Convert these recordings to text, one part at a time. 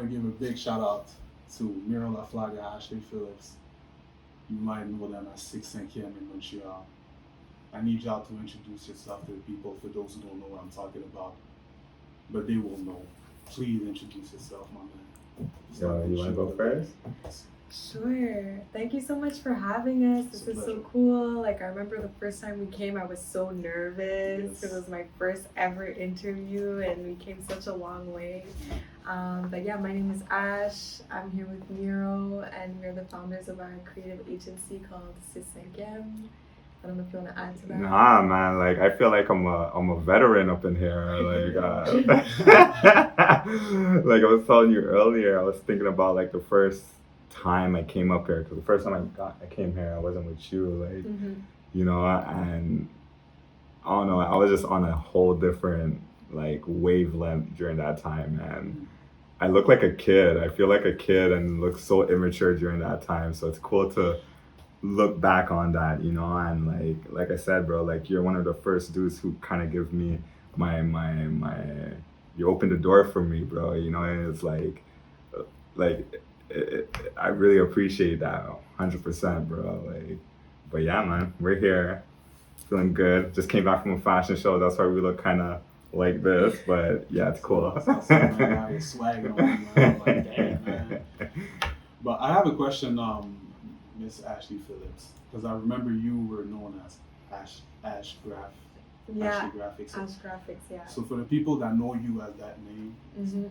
to give a big shout out to Mira Laflaga, Ashley Phillips. You might know them as Cinquième in Montreal. I need y'all to introduce yourself to the people for those who don't know what I'm talking about. But they will know. Please introduce yourself, my man. So you want to go first? Sure. Thank you so much for having us. This is so cool. Like, I remember the first time we came, I was so nervous. It was my first ever interview, and we came such a long way. But yeah, my name is Ash. I'm here with Miro, and we're the founders of our creative agency called Cinquième. I don't know if you want to add to that. Nah, man. Like, I feel like I'm a veteran up in here. Like, like I was telling you earlier, I was thinking about like the first time I came up here, because the first time I came here, I wasn't with you, like, you know, and I don't know, I was just on a whole different like wavelength during that time, and I look like a kid. I feel like a kid and look so immature during that time. So it's cool to look back on that, you know, and like I said, bro, like you're one of the first dudes who kind of give me my you opened the door for me, bro, you know, and it's like I really appreciate that 100%, bro. Like, but yeah, man, we're here, feeling good. Just came back from a fashion show. That's why we look kind of like this. But yeah, it's cool. I was swagging on you, man. Like, damn, man. But I have a question, Miss Ashley Phillips, because I remember you were known as Ash Graph. Yeah, Ashley Graphics. Ash Graphics, yeah. So for the people that know you as that name,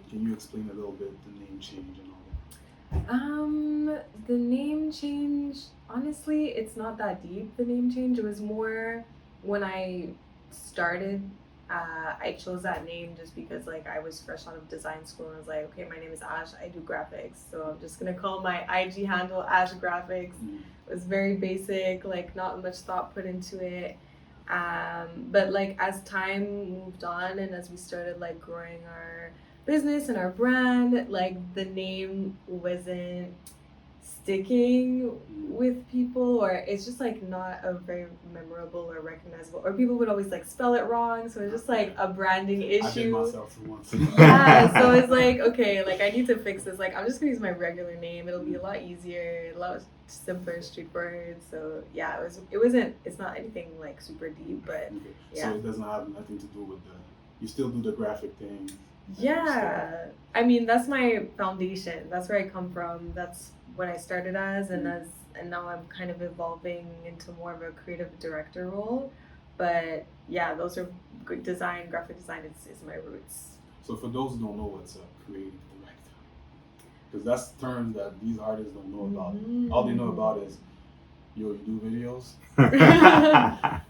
can you explain a little bit the name change and all that? The name change, honestly, it's not that deep, the name change. It was more when I started, I chose that name just because like I was fresh out of design school and I was like, okay, my name is Ash, I do graphics. So I'm just gonna call my IG handle Ash Graphics. It was very basic, like not much thought put into it. But like as time moved on and as we started like growing our business and our brand, like the name wasn't sticking with people, or it's just like not a very memorable or recognizable, or people would always like spell it wrong, so it's just like a branding issue. I did myself for once. Yeah, so it's like, okay, like I need to fix this. Like I'm just gonna use my regular name. It'll be a lot easier, a lot simpler, straightforward. So yeah, it's not anything like super deep, but yeah. So it doesn't have nothing to do with you still do the graphic thing. Yeah, I mean that's my foundation. That's where I come from. That's what I started as, and now I'm kind of evolving into more of a creative director role. But yeah, those are good design, graphic design is my roots. So for those who don't know what's a creative director, because that's terms that these artists don't know about. All they know about is, you do videos.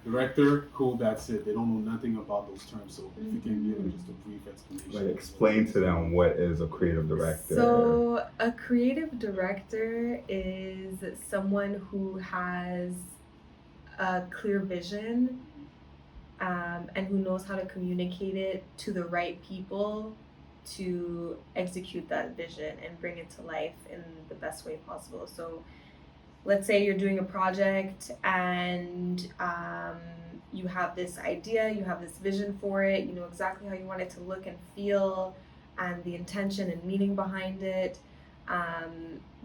Director, cool, that's it. They don't know nothing about those terms. So if you can give them just a brief explanation. Like explain to them what is a creative director. So a creative director is someone who has a clear vision and who knows how to communicate it to the right people to execute that vision and bring it to life in the best way possible. So let's say you're doing a project and you have this idea, you have this vision for it, you know exactly how you want it to look and feel and the intention and meaning behind it.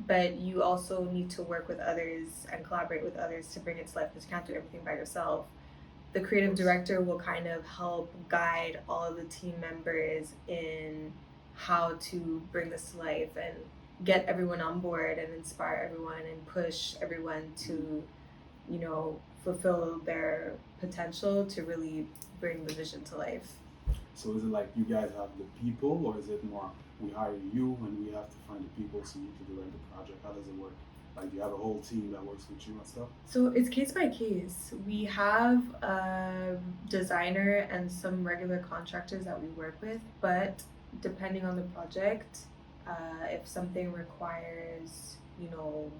But you also need to work with others and collaborate with others to bring it to life, because you can't do everything by yourself. The creative director will kind of help guide all of the team members in how to bring this to life and get everyone on board and inspire everyone and push everyone to, you know, fulfill their potential to really bring the vision to life. So is it like you guys have the people, or is it more we hire you and we have to find the people so you can direct the project? How does it work? Like, do you have a whole team that works with you and stuff? So it's case by case. We have a designer and some regular contractors that we work with, but depending on the project, if something requires, you know,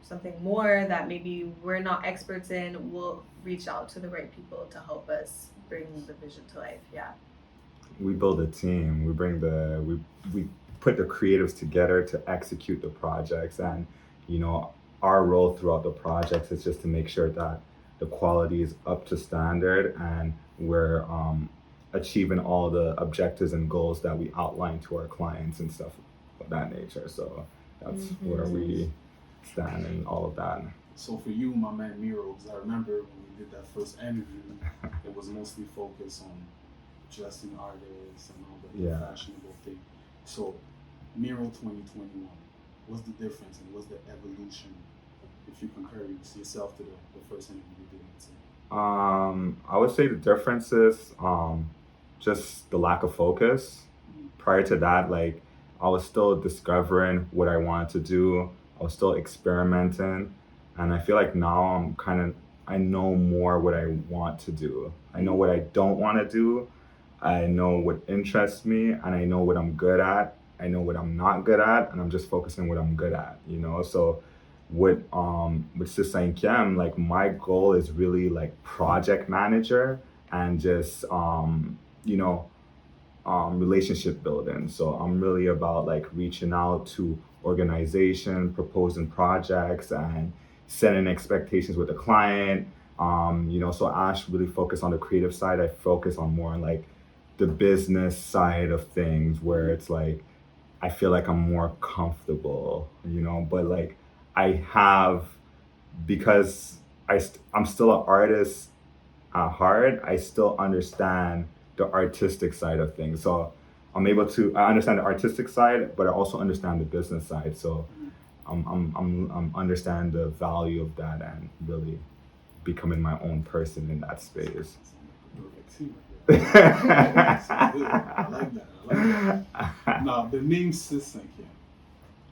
something more that maybe we're not experts in, we'll reach out to the right people to help us bring the vision to life. Yeah. We build a team. We bring we put the creatives together to execute the projects, and you know, our role throughout the projects is just to make sure that the quality is up to standard and we're achieving all the objectives and goals that we outline to our clients and stuff. of that nature. So that's where we stand in all of that. So for you, my man Miro, because I remember when we did that first interview, it was mostly focused on dressing artists and all the fashionable thing. So Miro 2021, what's the difference and what's the evolution if you compare yourself to the first interview we did? I would say the difference is just the lack of focus. Prior to that, like I was still discovering what I wanted to do. I was still experimenting, and I feel like now I know more what I want to do. I know what I don't want to do. I know what interests me, and I know what I'm good at. I know what I'm not good at, and I'm just focusing what I'm good at. So with Cinquième, like my goal is really like project manager and just relationship building. So I'm really about like reaching out to organization, proposing projects, and setting expectations with the client. So Ash really focus on the creative side. I focus on more on like the business side of things, where it's like I feel like I'm more comfortable, but like I have, because I'm still an artist at heart, I still understand the artistic side of things. So I understand the artistic side, but I also understand the business side. So I'm understand the value of that and really becoming my own person in that space. I like that. Now the name Cinquième.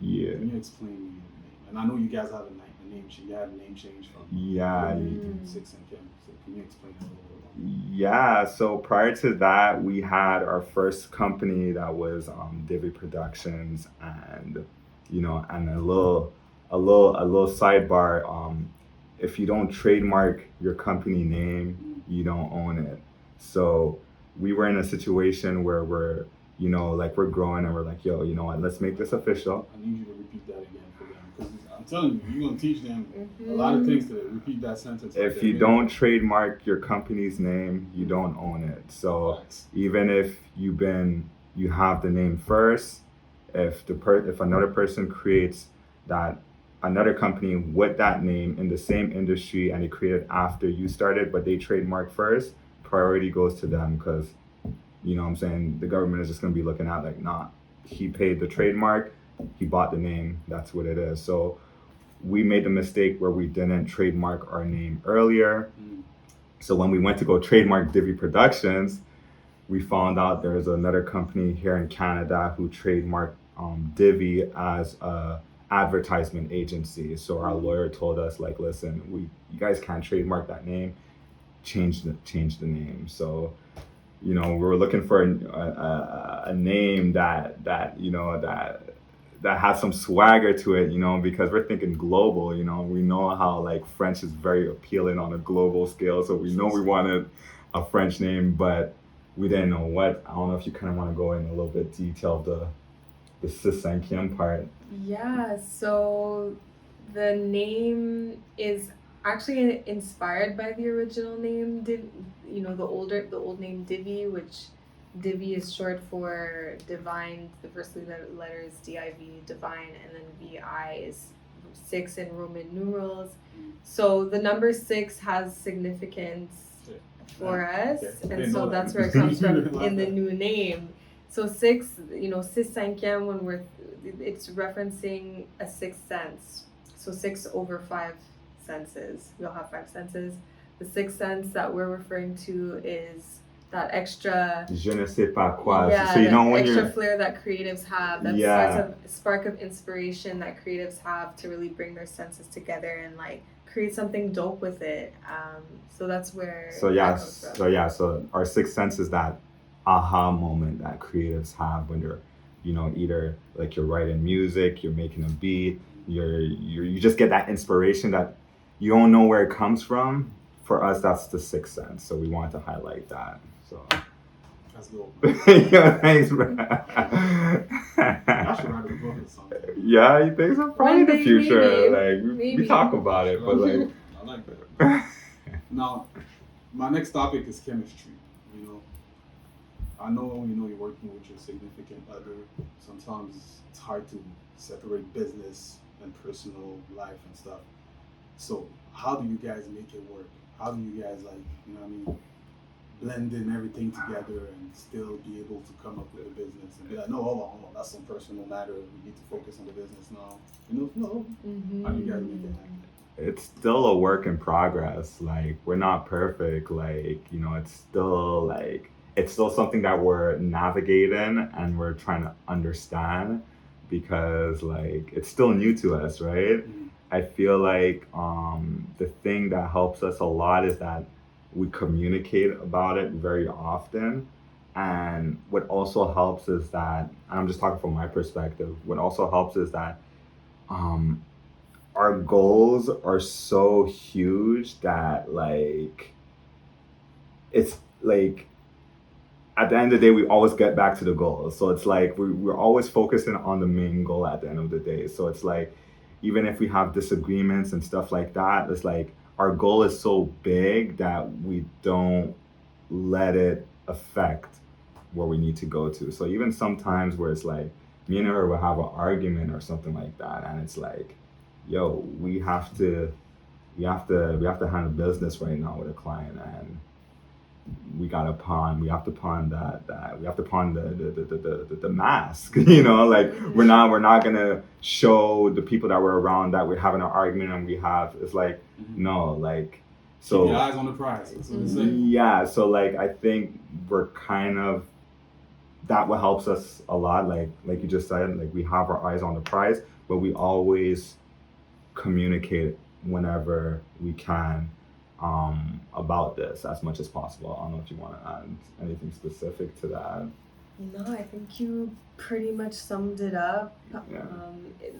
Yeah. Can you explain me the name? And I know you guys have a name change. You had a name change from Cinquième. So can you explain that a little bit? Yeah. So prior to that, we had our first company that was Divi Productions, and and a little sidebar. If you don't trademark your company name, you don't own it. So we were in a situation where we're growing, and we're like, yo, you know what, let's make this official. I need you to repeat that again for them, because I'm telling you, you're going to teach them a lot of things today. Repeat that sentence. If you don't trademark your company's name, you don't own it. So even if you have the name first, if another person creates another company with that name in the same industry, and they created after you started, but they trademark first, priority goes to them, because what I'm saying, the government is just going to be looking at like, nah, he paid the trademark, he bought the name, that's what it is. So we made the mistake where we didn't trademark our name earlier. So when we went to go trademark Divi Productions, we found out there's another company here in Canada who trademarked Divi as a advertisement agency. So our lawyer told us, like, listen, you guys can't trademark that name, change the name. So we were looking for a name that has some swagger to it, because we're thinking global. We know how like French is very appealing on a global scale, so we know we wanted a French name, but we didn't know what. I don't know if you kind of want to go in a little bit detail the Cinquième part. Yeah, so the name is actually inspired by the original name, the old name Divi, which Divi is short for divine. The first letter is DIV, divine, and then VI is 6 in Roman numerals. So the number 6 has significance for us, and so that's where it comes from in the new name. So 6, Cinquième, it's referencing a sixth sense. So 6 over 5 senses. We all have 5 senses. The sixth sense that we're referring to is that extra je ne sais pas quoi. Yeah, so when extra you're flair that creatives have. That spark of inspiration that creatives have to really bring their senses together and like create something dope with it. So that's where that comes from. So our sixth sense is that aha moment that creatives have when they're either like you're writing music, you're making a beat, you just get that inspiration that you don't know where it comes from. For us, that's the sixth sense, so we wanted to highlight that. So that's dope. Yeah, thanks, bro. I should write a book or something. Yeah, you think so? Probably in the future. Maybe. We talk about it, but like I like that. Now, my next topic is chemistry. I know you're working with your significant other. Sometimes it's hard to separate business and personal life and stuff. So how do you guys make it work? How do you guys like what I mean? Blending everything together and still be able to come up with a business and be like, no, hold on, that's some personal matter. We need to focus on the business now. No. How do you guys make it happen? It's still a work in progress. Like, we're not perfect. Like, it's still something that we're navigating and we're trying to understand because like it's still new to us, right? I feel like the thing that helps us a lot is that we communicate about it very often. And what also helps is that, and I'm just talking from my perspective, what also helps is that um, our goals are so huge that like it's like at the end of the day we always get back to the goal. So it's like we're always focusing on the main goal at the end of the day. So it's like even if we have disagreements and stuff like that, it's like our goal is so big that we don't let it affect where we need to go to. So even sometimes where it's like me and her will have an argument or something like that, and it's like, yo, we have to handle business right now with a client, and we have to pawn that we have to pawn the mask. Like we're not gonna show the people that we're around that we're having an argument and we have, it's like no, like, so keep your eyes on the prize. That's what they say. yeah, so like I think we're kind of, that what helps us a lot, like you just said, like we have our eyes on the prize, but we always communicate whenever we can about this as much as possible. I don't know if you want to add anything specific to that. No, I think you pretty much summed it up. Yeah.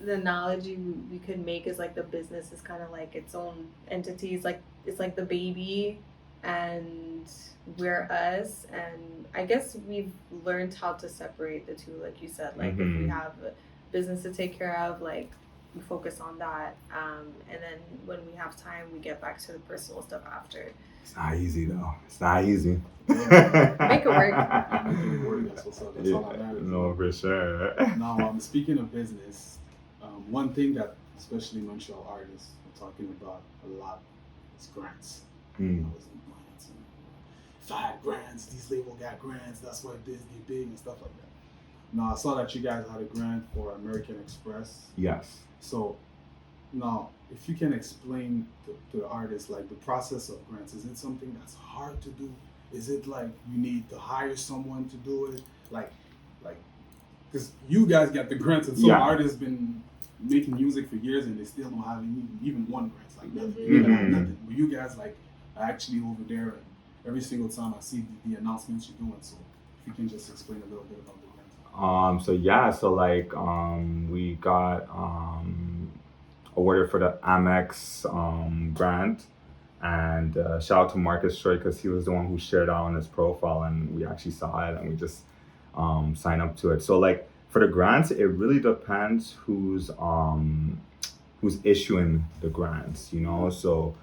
The analogy we could make is like the business is kind of like its own entity. It's like the baby, and we're us. And I guess we've learned how to separate the two, like you said. Like if we have a business to take care of, like we focus on that, and then when we have time, we get back to the personal stuff after. It's not easy though. It's not easy. Make it work. That's what's up. That's all that matters. No, for sure. Now, speaking of business, one thing that especially Montreal artists are talking about a lot is grants. Grants and 5 grants. These label got grants. That's why Disney big and stuff like that. Now, I saw that you guys had a grant for American Express. Yes. So, now, if you can explain to the artists like the process of grants, is it something that's hard to do? Is it like you need to hire someone to do it? Like, because you guys got the grants, and some artists been making music for years and they still don't have even one grant. Like nothing. Nothing. But you guys like are actually over there, and every single time I see the announcements you're doing. So, if you can just explain a little bit about the grants. So like we got awarded for the Amex grant, and shout out to Marcus Troy because he was the one who shared out on his profile, and we actually saw it and we just signed up to it. So like for the grants, it really depends who's issuing the grants, So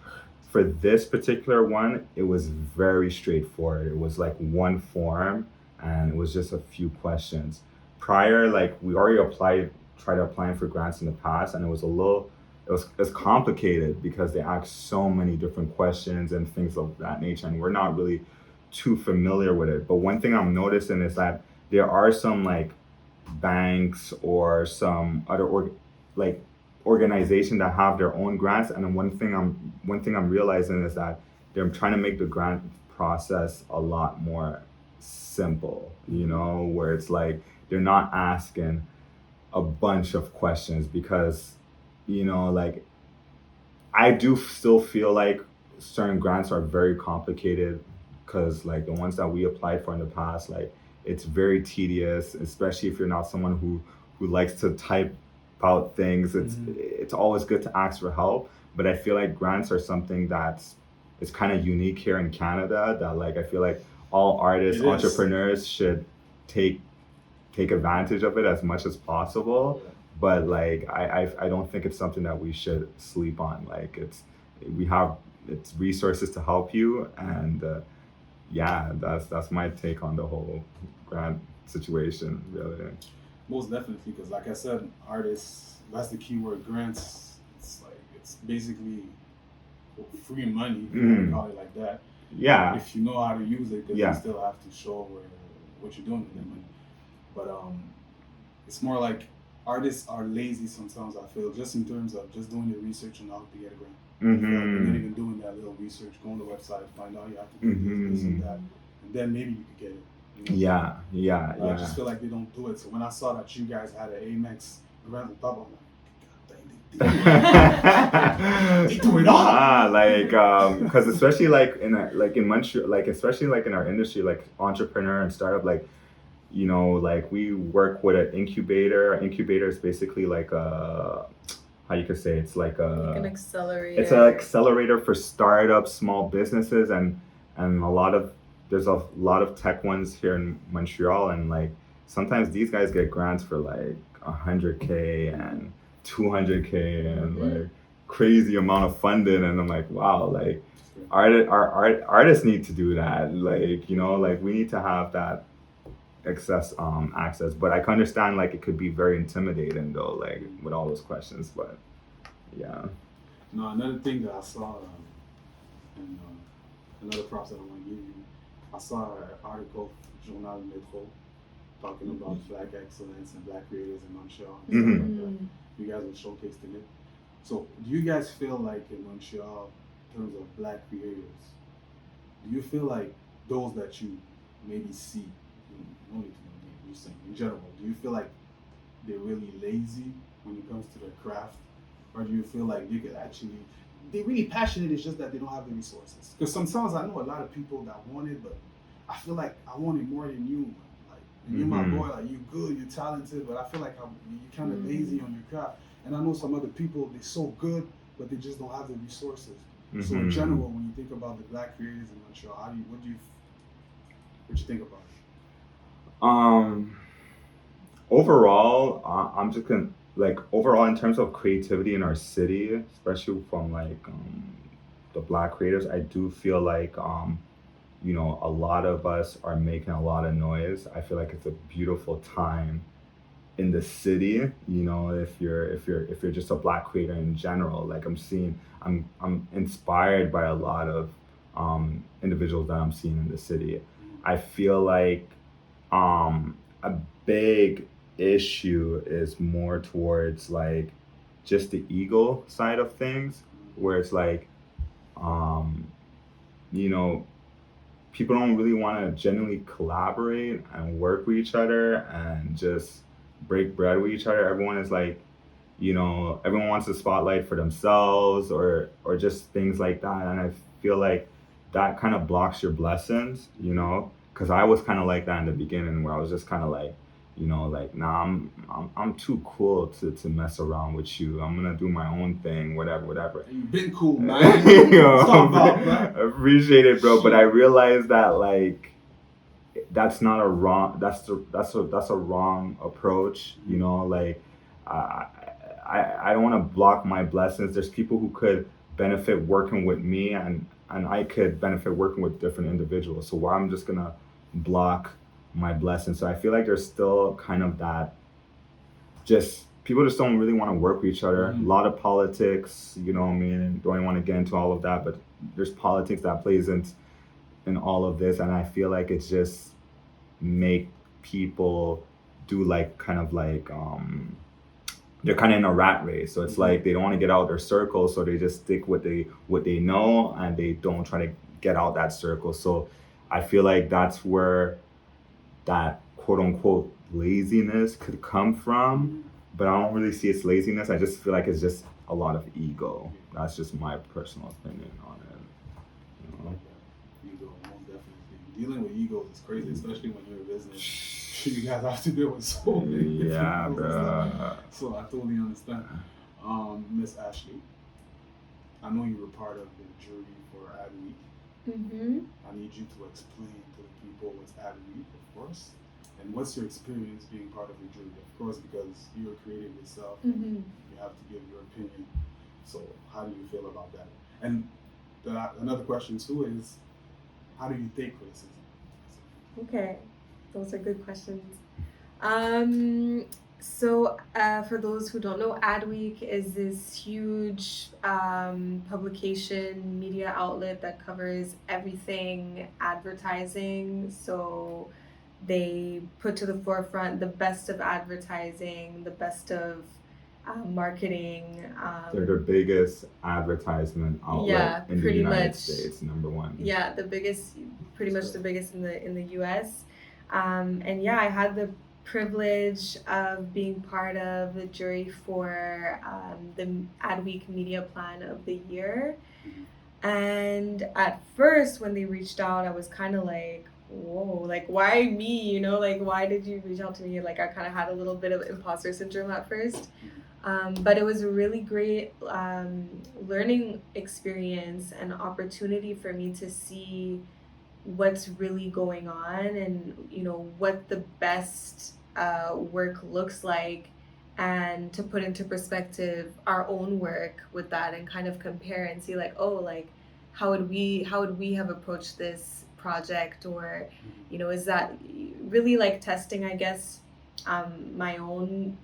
for this particular one, it was very straightforward. It was like one form, and it was just a few questions. Prior, like we already tried applying for grants in the past, and it was complicated because they asked so many different questions and things of that nature, and we're not really too familiar with it. But one thing I'm noticing is that there are some like banks or some other organization that have their own grants, and then one thing I'm realizing is that they're trying to make the grant process a lot more simple, where it's like they're not asking a bunch of questions because like I do still feel like certain grants are very complicated because like the ones that we applied for in the past, like it's very tedious, especially if you're not someone who likes to type out things. It's always good to ask for help, but I feel like grants are something it's kind of unique here in Canada, that like I feel like all artists, entrepreneurs should take advantage of it as much as possible. But like I don't think it's something that we should sleep on. Like it's resources to help you, and yeah, that's my take on the whole grant situation, really. Most definitely, because like I said, artists, that's the key word, grants. It's like, it's basically free money, if you want to call it like that. Yeah, If you know how to use it, because you yeah. still have to show what you're doing with that money. But it's more like artists are lazy sometimes. I feel, just in terms of just doing the research on how to get a grant. I feel like they're not even doing that little research. Go on the website, find out you have to do this and that, and then maybe you could get it. You know? Yeah. I just feel like they don't do it. So when I saw that you guys had an Amex grant on top, I'm like, God dang, they do it all. Like, because especially like in Montreal, like especially like in our industry, like entrepreneur and startup, like, you know, like we work with an incubator. Incubator is basically like a, how you could say, it's like an a, accelerator. it's an accelerator for startups, small businesses, and a lot of, there's a lot of tech ones here in Montreal, and like sometimes these guys get grants for like 100K and 200K and like crazy amount of funding, and I'm like, wow, like artists need to do that, like, you know, like we need to have that access, but I can understand like it could be very intimidating though, like with all those questions, but yeah. No, another thing that I saw, and another props that I want to give you, I saw an article, Journal Metro, talking about Black excellence and Black creators in Montreal and stuff like that. You guys were showcased in it. So, do you guys feel like in Montreal, in terms of Black creators, do you feel like those that you maybe see, you don't need to know names, I'm just saying in general, do you feel like they're really lazy when it comes to their craft? Or do you feel like they could actually, they're really passionate, it's just that they don't have the resources? Because sometimes I know a lot of people that want it, but I feel like I want it more than you. Like, you're my boy, like, you're good, you're talented, but I feel like you're kind of lazy on your craft. And I know some other people, they're so good, but they just don't have the resources. So in general, when you think about the Black creators in Montreal, what do you think about it? Overall, I'm just gonna, like, overall in terms of creativity in our city, especially from like the Black creators, I do feel like you know, a lot of us are making a lot of noise. I feel like it's a beautiful time in the city, you know, if you're just a Black creator in general. Like I'm inspired by a lot of individuals that I'm seeing in the city. I feel like a big issue is more towards like just the ego side of things, where it's like um you know, people don't really want to genuinely collaborate and work with each other and just break bread with each other. Everyone is like, you know, everyone wants the spotlight for themselves, or just things like that. And I feel like that kind of blocks your blessings, you know, because I was kind of like that in the beginning, where I was just kind of like, you know, like, nah, I'm too cool to mess around with you. I'm gonna do my own thing, whatever. You've been cool, man. You know, Stop out, bro. I appreciate it, bro, but I realized that like that's not a wrong, that's a wrong approach, you know, like I I don't want to block my blessings. There's people who could benefit working with me, and I could benefit working with different individuals. So why I'm just gonna block my blessings? So I feel like there's still kind of that, just people just don't really want to work with each other. A lot of politics, you know what I mean? And don't even want to get into all of that, but there's politics that plays in all of this, and I feel like it's just make people do like kind of like they're kind of in a rat race. So it's like they don't want to get out their circle, so they just stick with what they know, and they don't try to get out that circle. So I feel like that's where that quote unquote laziness could come from, but I don't really see it's laziness. I just feel like it's just a lot of ego. That's just my personal opinion on it. You know? Ego, most definitely. Dealing with egos is crazy, especially when you're in business. You guys have to deal with so many Yeah, different bro. So I totally understand. Miss Ashley, I know you were part of the jury for Adweek. I need you to explain to the people what's Adweek, of course, and what's your experience being part of the jury, of course, because you're creative yourself, and you have to give your opinion. So how do you feel about that? And another question too is, how do you take criticism? Okay, those are good questions. So for those who don't know, Adweek is this huge publication media outlet that covers everything advertising. So they put to the forefront the best of advertising, the best of marketing. They're the biggest advertisement outlet in the pretty United much. States, number one. Yeah, the biggest, pretty much the biggest in the U.S. And yeah, I had the privilege of being part of the jury for the Adweek Media Plan of the Year. And at first, when they reached out, I was kind of like, whoa, like, why me? You know, like, why did you reach out to me? Like, I kind of had a little bit of imposter syndrome at first. But it was a really great learning experience and opportunity for me to see what's really going on and, you know, what the best work looks like, and to put into perspective our own work with that and kind of compare and see like, oh, like how would we have approached this project, or, you know, is that really like testing, I guess, my own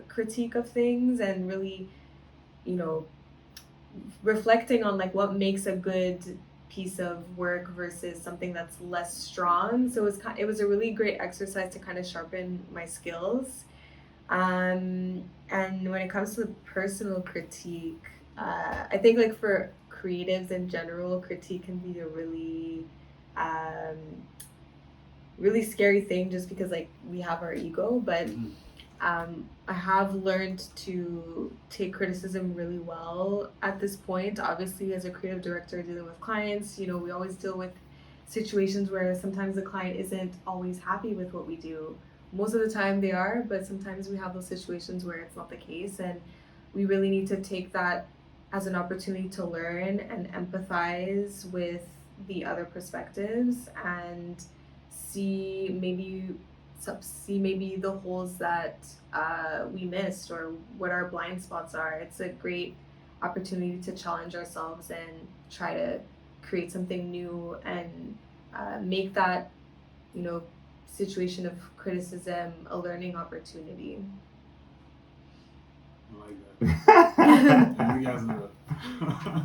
critique of things, and really, you know, reflecting on like what makes a good piece of work versus something that's less strong. So it was a really great exercise to kind of sharpen my skills. And when it comes to personal critique, I think like for creatives in general, critique can be a really really scary thing, just because like we have our ego. But I have learned to take criticism really well at this point. Obviously, as a creative director dealing with clients, you know, we always deal with situations where sometimes the client isn't always happy with what we do. Most of the time they are, but sometimes we have those situations where it's not the case, and we really need to take that as an opportunity to learn and empathize with the other perspectives, and see maybe the holes that we missed, or what our blind spots are. It's a great opportunity to challenge ourselves and try to create something new, and make that, you know, situation of criticism a learning opportunity. I like that.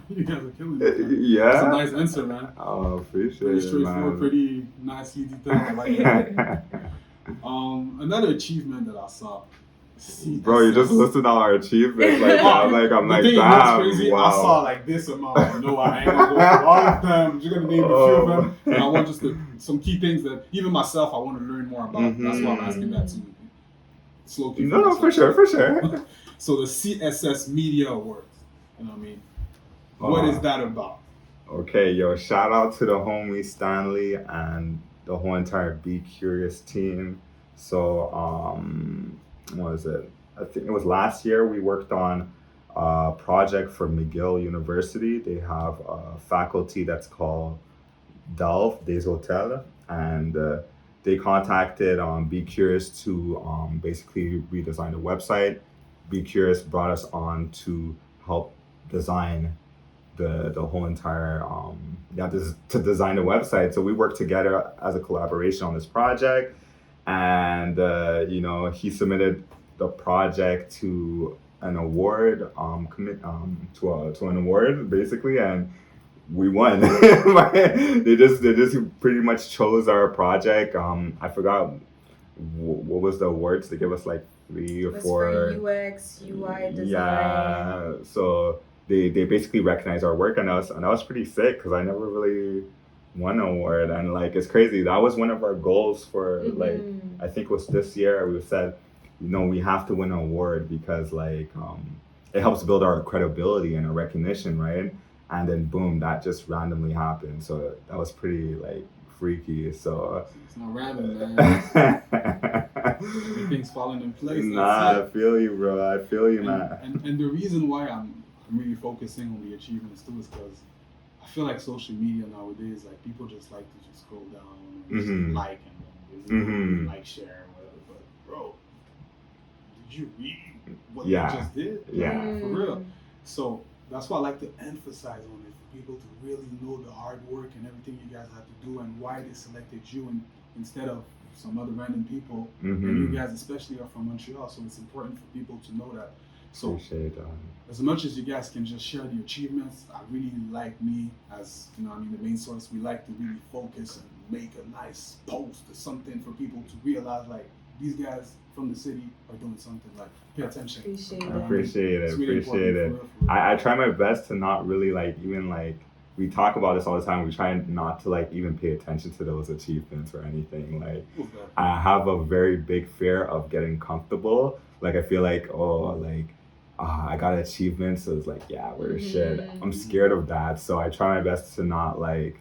You guys are killing it. Yeah. That's a nice answer, man. Oh, appreciate Pretty it, straightforward, man. pretty nicely detailed. I like that. Another achievement that I saw. CSS. Bro, you just listed all our achievements. Like, I'm like, The thing damn, that's crazy, wow. I saw like this amount. I know I ain't gonna go through all of them. I'm just gonna name a few of them. And I want just some key things that even myself I want to learn more about. That's why I'm asking that too. Slow keep. No, for sure. So the CSS Media Awards. You know what I mean? What is that about? Okay, yo, shout out to the homie Stanley and the whole entire Be Curious team. So, what was it? I think it was last year we worked on a project for McGill University. They have a faculty that's called Delve des Hotels, and they contacted Be Curious to basically redesign the website. Be Curious brought us on to help design the whole entire to design the website. So we worked together as a collaboration on this project, and you know, he submitted the project to an award, to an award basically, and we won. They just pretty much chose our project. I forgot what was the awards. They gave us like 3 or 4 for UX, UI design. Yeah, so they basically recognized our work, and that was pretty sick, because I never really won an award. And like, it's crazy, that was one of our goals for like, I think it was this year. We said, you know, we have to win an award, because like it helps build our credibility and our recognition, right? And then boom, that just randomly happened. So that was pretty like freaky. So it's not random, man. Everything's falling in place. Nah, I feel you, bro. I feel you, man. And the reason why I'm really focusing on the achievements too is because I feel like social media nowadays, like people just like to just scroll down and just like, and then like, share, whatever. But bro, did you read what you just did? Yeah. For real. So that's why I like to emphasize on it for people to really know the hard work and everything you guys have to do and why they selected you instead of some other random people. And you guys especially are from Montreal, so it's important for people to know that. So Appreciate that. as much as you guys can just share the achievements, I really like me as the main source. We like to really focus and make a nice post or something for people to realize like these guys from the city are doing something. Like pay attention. I appreciate it. It's really Appreciate it. important for real. I try my best to not really like even like we talk about this all the time. We try not to like even pay attention to those achievements or anything. Like I have a very big fear of getting comfortable. Like I feel like I got achievements, so it's like yeah, we're the shit. I'm scared of that, so I try my best to not like.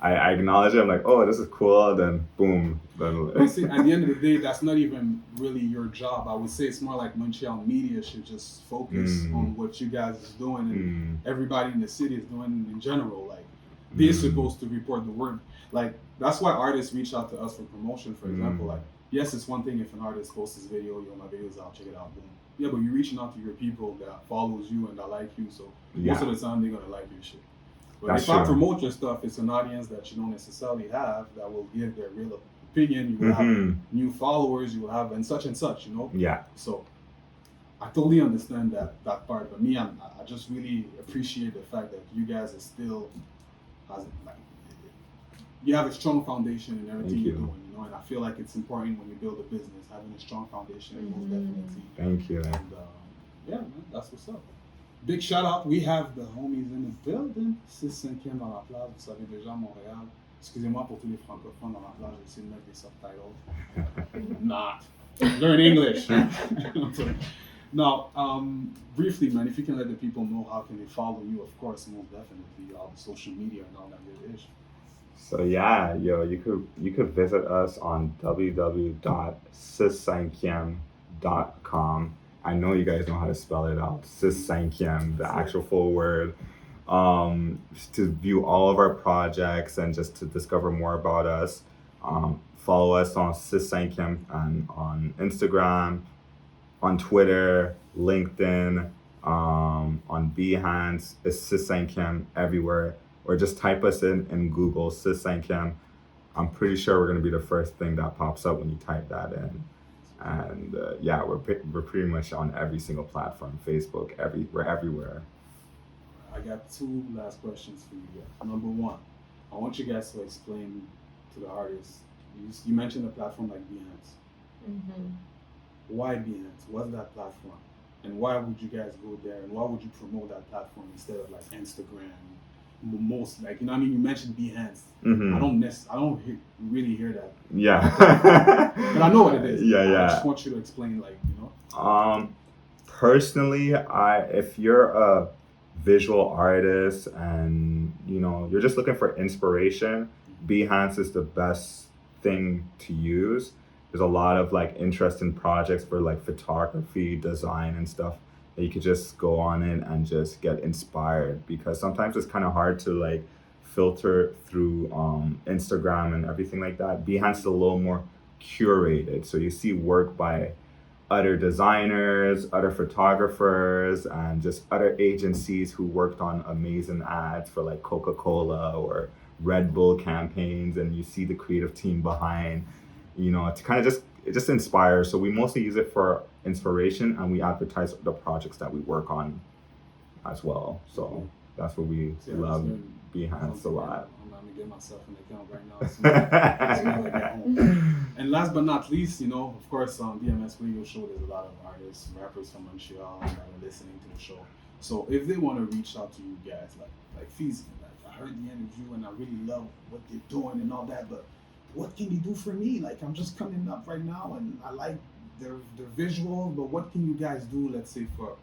I acknowledge it. I'm like, oh, this is cool. Then boom. But see, at the end of the day, that's not even really your job. I would say it's more like Montreal media should just focus on what you guys is doing and everybody in the city is doing in general. Like they're supposed to report the work. Like that's why artists reach out to us for promotion. For example, like yes, it's one thing if an artist posts his video, my video's out, check it out, boom. Yeah, but you're reaching out to your people that follows you and that like you. So most of the time they're gonna like your shit. But if I promote your stuff, it's an audience that you don't necessarily have that will give their real opinion. You will have new followers, you will have and such, Yeah. So I totally understand that part. But me, I just really appreciate the fact that you guys are still, you have a strong foundation in everything you're doing, and I feel like it's important when you build a business, having a strong foundation, most definitely. Thank you. And yeah, man, that's what's up. Big shout out, we have the homies in the building. 6-5e dans la place, vous savez déjà Montréal. Excusez-moi pour tous les francophones dans la place, j'essaie de mettre des subtitles. Not. Learn English. Now, briefly, man, if you can let the people know how can they follow you, of course, most definitely, all the social media and all that good ish. So yeah, you could visit us on www.cinquième.com. I know you guys know how to spell it out. Cinquième, the actual full word. To view all of our projects and just to discover more about us. Follow us on Cinquième and on Instagram, on Twitter, LinkedIn, on Behance. It's Cinquième everywhere. Or just type us in Google, Cinquième. I'm pretty sure we're gonna be the first thing that pops up when you type that in. And yeah, we're pretty much on every single platform, Facebook, we're everywhere. I got two last questions for you guys. Number one, I want you guys to explain to the artists. You mentioned a platform like Behance. Why Behance? What's that platform? And why would you guys go there? And why would you promote that platform instead of like Instagram? Most like you mentioned Behance. I don't really hear that. Yeah. But I know what it is. Yeah. I just want you to explain, Personally, if you're a visual artist and you're just looking for inspiration, Behance is the best thing to use. There's a lot of like interesting projects for like photography, design, and stuff. You could just go on it and just get inspired, because sometimes it's kind of hard to like filter through Instagram and everything like that. Behance is a little more curated, so you see work by other designers, other photographers, and just other agencies who worked on amazing ads for like Coca-Cola or Red Bull campaigns, and you see the creative team behind, to kind of it just inspires. So we mostly use it for inspiration, and we advertise the projects that we work on as well. So that's what we love Behance a lot. I'm gonna get myself an account right now. And last but not least, of course, on DMS Radio Show, there's a lot of artists, rappers from Montreal that are listening to the show. So if they want to reach out to you guys, like Feezy, I heard the interview and I really love what they're doing and all that, but what can you do for me? Like, I'm just coming up right now and I like their visual, but what can you guys do, let's say, for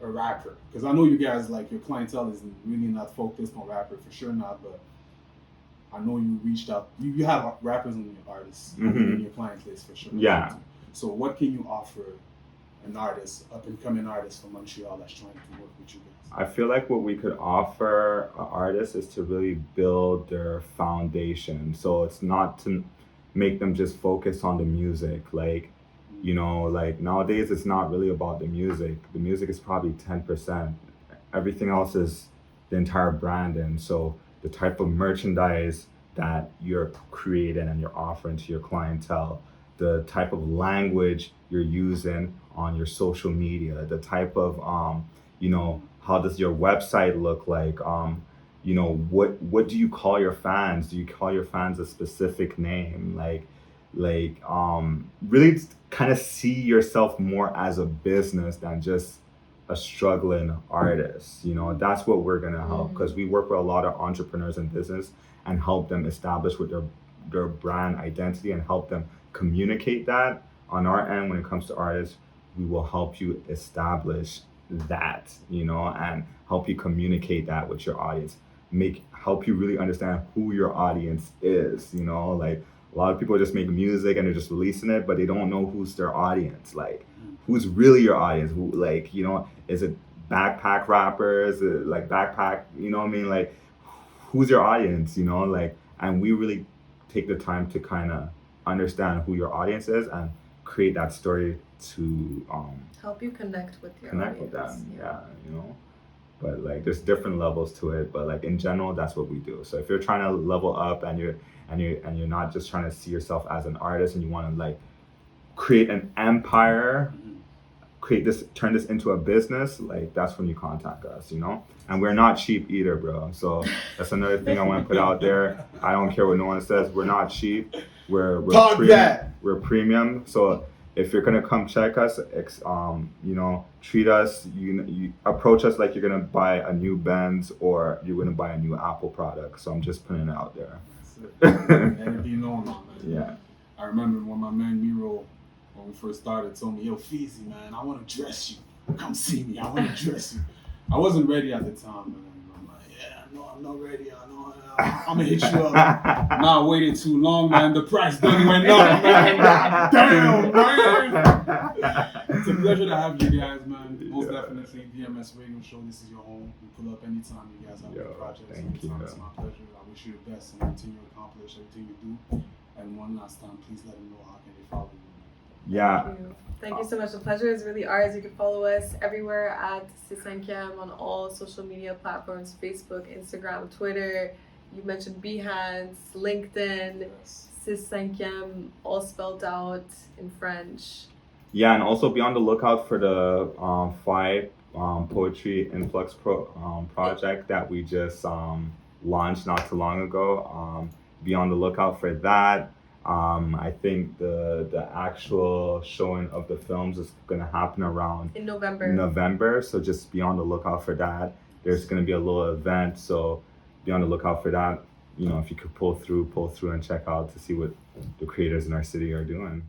a rapper? Because I know you guys, like, your clientele is really not focused on rapper, for sure not, but I know you reached out. You have rappers and your artists in your client list, for sure. Yeah. So what can you offer an artist, up-and-coming artist from Montreal that's trying to work with you guys? I feel like what we could offer an artist is to really build their foundation. So it's not to make them just focus on the music. Like, like nowadays it's not really about the music. The music is probably 10%. everything else is the entire brand. And so the type of merchandise that you're creating and you're offering to your clientele, the type of language you're using on your social media, the type of how does your website look like, what do you call your fans? Do you call your fans a specific name? Really kind of see yourself more as a business than just a struggling artist. That's what we're gonna help, because we work with a lot of entrepreneurs in business and help them establish with their brand identity and help them communicate that. On our end, when it comes to artists, we will help you establish that, and help you communicate that with your audience. Help you really understand who your audience is. Like, a lot of people just make music and they're just releasing it, but they don't know who's their audience. Like, who's really your audience? Who, is it backpack rappers? Is it like backpack? You know what I mean? Like, who's your audience? And we really take the time to kind of understand who your audience is and create that story to help you connect with your connect audience. with them. Yeah. But like, there's different levels to it. But like, in general, that's what we do. So if you're trying to level up and you're not just trying to see yourself as an artist and you want to like create an empire, turn this into a business, like, that's when you contact us, and we're not cheap either, bro. So that's another thing I want to put out there. I don't care what no one says, we're not cheap. We're premium. So if you're gonna come check us, treat us, you approach us like you're gonna buy a new Benz or you're gonna buy a new Apple product. So I'm just putting it out there. And it be known, man. Yeah. I remember when my man Miro, when we first started, told me, "Yo, Feezy, man, I want to dress you. Come see me. I want to dress you." I wasn't ready at the time, man. I'm like, "Yeah, no, I'm not ready. I know. I'm gonna hit you up." Now I waited too long, man. The price done went up, man. God damn, man. It's a pleasure to have you guys, man. Most definitely, DMS Radio Show. This is your home. We pull up anytime you guys have any projects. Thank you. It's my pleasure. I wish you the best and continue to accomplish everything you do. And one last time, please let them know how can they follow you. Yeah. Thank you so much. The pleasure is really ours. You can follow us everywhere at Cinquième on all social media platforms: Facebook, Instagram, Twitter. You mentioned Behance, LinkedIn, Cinquième, all spelled out in French. Yeah, and also be on the lookout for the Five Poetry Influx project that we just launched not too long ago. Be on the lookout for that. I think the actual showing of the films is going to happen around in November. So just be on the lookout for that. There's going to be a little event, so be on the lookout for that. If you could pull through and check out to see what the creators in our city are doing.